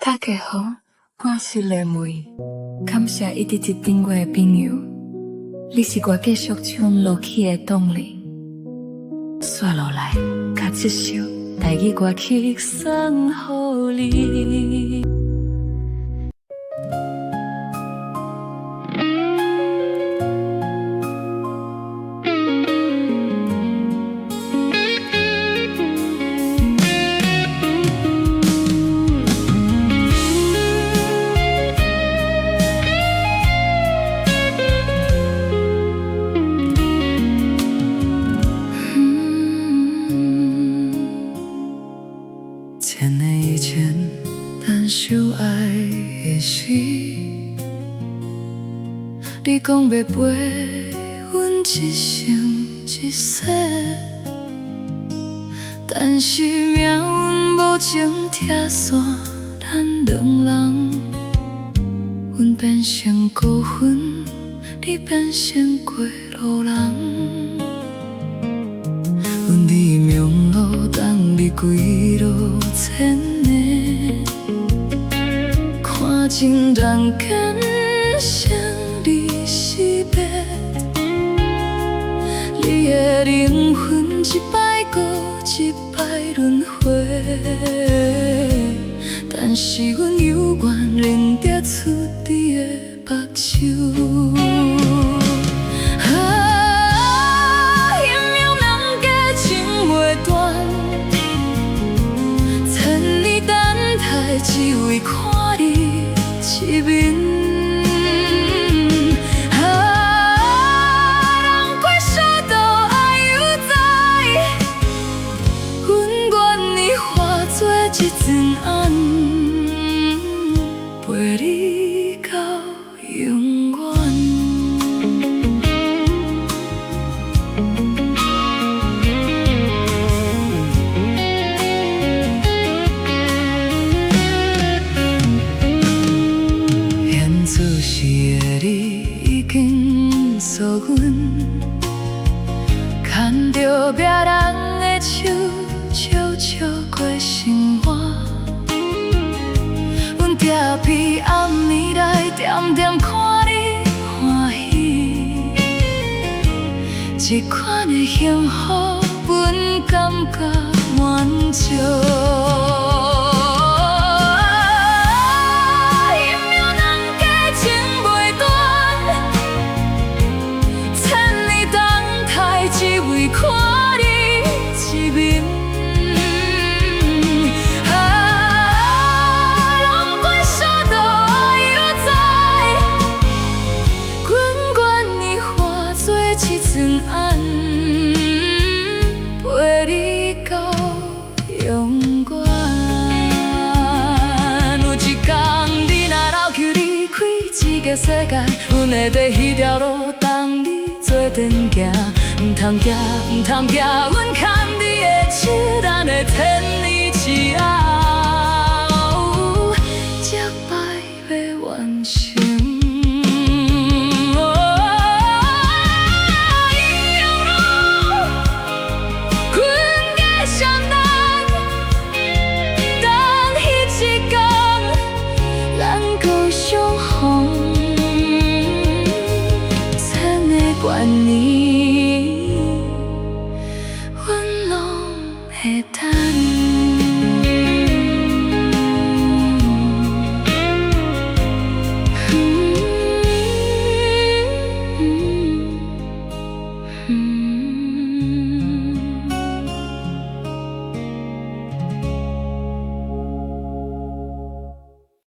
大家好，我是丽梅，感谢一直接订我的朋友，你是我继续唱落去的动力。接落来，甲这首台语歌曲送予你。千年以前，咱相爱的时，你讲要陪阮一生一世，但是命运无情拆散咱两人，阮变成孤魂，你变成过路人。阮伫明路等你归路千年，看尽人间生离死别。你的灵魂一摆过一摆轮回，但是阮犹原认得出你的目睭。只为看你一面，人过小道爱犹在，阮愿意化作一阵暗，陪你到永远。锁阮，牵着别人的手，悄悄过生活。阮调皮暗暝来，点点看你欢喜。这款的幸福，阮感觉满足。世界，阮会在彼条路等你做阵行，唔通惊，唔通惊，阮牵你的手，咱会天依一后，结摆要完成。愿意，阮拢会等。